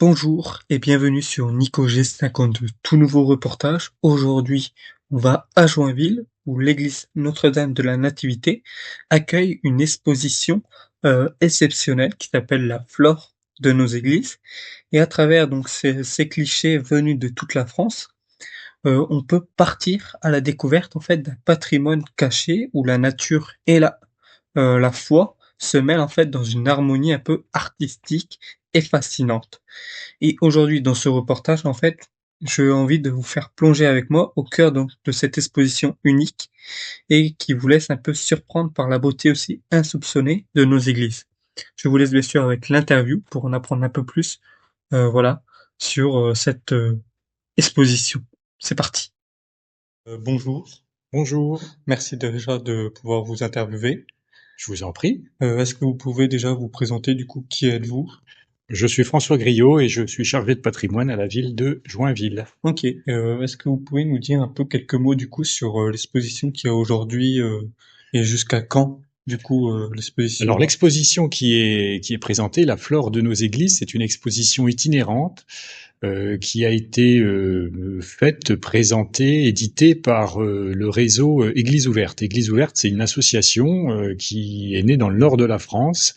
Bonjour et bienvenue sur Nico G52, tout nouveau reportage. Aujourd'hui, on va à Joinville, où l'église Notre-Dame de la Nativité accueille une exposition exceptionnelle qui s'appelle la Flore de nos églises. Et à travers donc ces clichés venus de toute la France, on peut partir à la découverte en fait d'un patrimoine caché où la nature et la foi se mêlent en fait dans une harmonie un peu artistique et fascinante. Et aujourd'hui, dans ce reportage, en fait, j'ai envie de vous faire plonger avec moi au cœur donc de cette exposition unique et qui vous laisse un peu surprendre par la beauté aussi insoupçonnée de nos églises. Je vous laisse bien sûr avec l'interview pour en apprendre un peu plus, voilà, sur cette exposition. C'est parti. Bonjour, Bonjour, merci déjà de pouvoir vous interviewer. je vous en prie. Est-ce que vous pouvez déjà vous présenter du coup qui êtes-vous? Je suis François Griot et je suis chargé de patrimoine à la ville de Joinville. Ok. Est-ce que vous pouvez nous dire un peu quelques mots du coup sur l'exposition qu'il y a aujourd'hui et jusqu'à quand du coup l'exposition? Alors l'exposition qui est présentée, la Flore de nos églises, c'est une exposition itinérante qui a été faite, présentée, éditée par le réseau Église Ouverte. Église Ouverte, c'est une association qui est née dans le nord de la France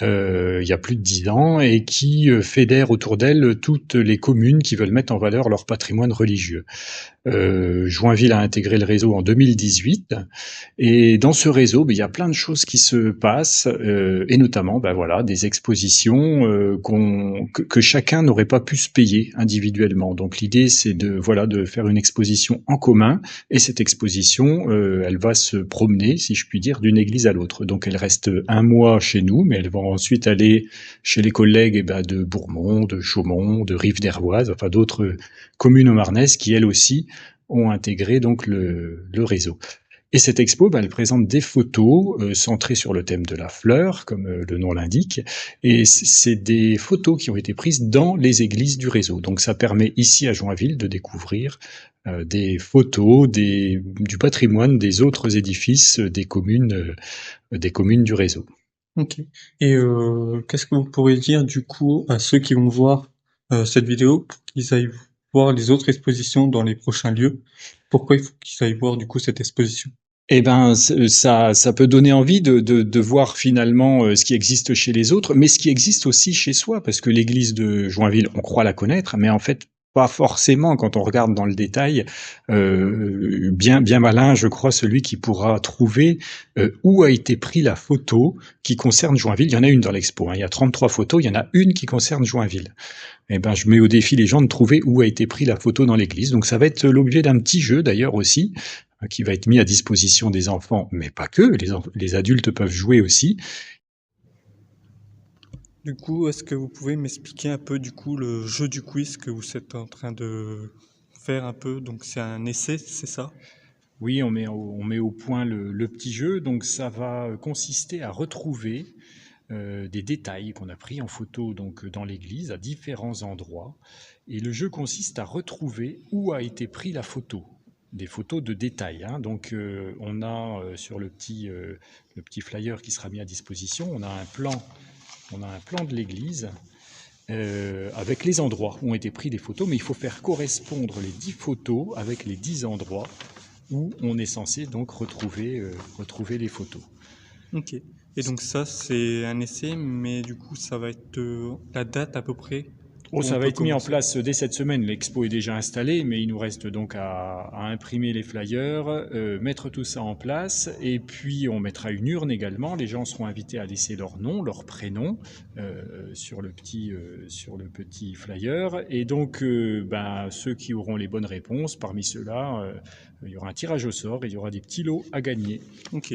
il y a plus de 10 ans et qui fédère autour d'elle toutes les communes qui veulent mettre en valeur leur patrimoine religieux. Joinville a intégré le réseau en 2018 et dans ce réseau, il y a plein de choses qui se passent et notamment voilà, des expositions que chacun n'aurait pas pu se payer individuellement. Donc l'idée c'est de faire une exposition en commun et cette exposition elle va se promener, si je puis dire, d'une église à l'autre. Donc elle reste un mois chez nous, mais elle va ensuite aller chez les collègues de Bourmont, de Chaumont, de Rive-d'Hervoise, enfin d'autres communes marnaises qui elles aussi ont intégré donc le réseau. Et cette expo, elle présente des photos centrées sur le thème de la fleur, comme le nom l'indique, et c'est des photos qui ont été prises dans les églises du réseau. Donc ça permet ici à Joinville de découvrir des photos du patrimoine des autres édifices des communes du réseau. Ok. Et qu'est-ce que vous pourrez dire du coup à ceux qui vont voir cette vidéo pour qu'ils aillent voir les autres expositions dans les prochains lieux? Pourquoi il faut qu'ils aillent voir du coup cette exposition? Eh ben, ça peut donner envie de voir finalement ce qui existe chez les autres, mais ce qui existe aussi chez soi, parce que l'église de Joinville, on croit la connaître, mais en fait, pas forcément quand on regarde dans le détail. Bien malin, je crois, celui qui pourra trouver où a été pris la photo qui concerne Joinville. Il y en a une dans l'expo, hein. Il y a 33 photos, il y en a une qui concerne Joinville. Eh ben, je mets au défi les gens de trouver où a été pris la photo dans l'église. Donc ça va être l'objet d'un petit jeu d'ailleurs aussi, qui va être mis à disposition des enfants, mais pas que, les adultes peuvent jouer aussi. Du coup, est-ce que vous pouvez m'expliquer un peu du coup le jeu du quiz que vous êtes en train de faire un peu? Donc c'est un essai, c'est ça? Oui, on met au point le petit jeu, donc ça va consister à retrouver des détails qu'on a pris en photo donc dans l'église à différents endroits, et le jeu consiste à retrouver où a été pris la photo. Des photos de détails, hein. Donc on a sur le petit flyer qui sera mis à disposition, on a un plan de l'église avec les endroits où ont été pris des photos, mais il faut faire correspondre les 10 photos avec les 10 endroits où on est censé donc retrouver les photos. Ok. Et donc ça, c'est un essai, mais du coup, ça va être la date à peu près Oh, où on ça va peut être mis en commencer. place dès cette semaine. L'expo est déjà installée, mais il nous reste donc à imprimer les flyers, mettre tout ça en place, et puis on mettra une urne également. Les gens seront invités à laisser leur nom, leur prénom sur le petit flyer, et donc ceux qui auront les bonnes réponses, parmi ceux-là, il y aura un tirage au sort et il y aura des petits lots à gagner. Ok.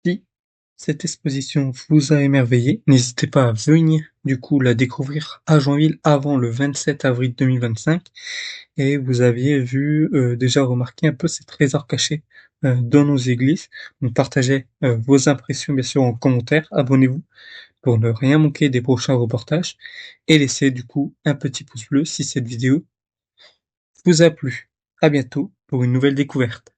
Si cette exposition vous a émerveillé, n'hésitez pas à venir du coup la découvrir à Joinville avant le 27 avril 2025. Et vous aviez vu déjà remarqué un peu ces trésors cachés dans nos églises. Donc partagez vos impressions bien sûr en commentaire, abonnez-vous pour ne rien manquer des prochains reportages et laissez du coup un petit pouce bleu si cette vidéo vous a plu. À bientôt pour une nouvelle découverte.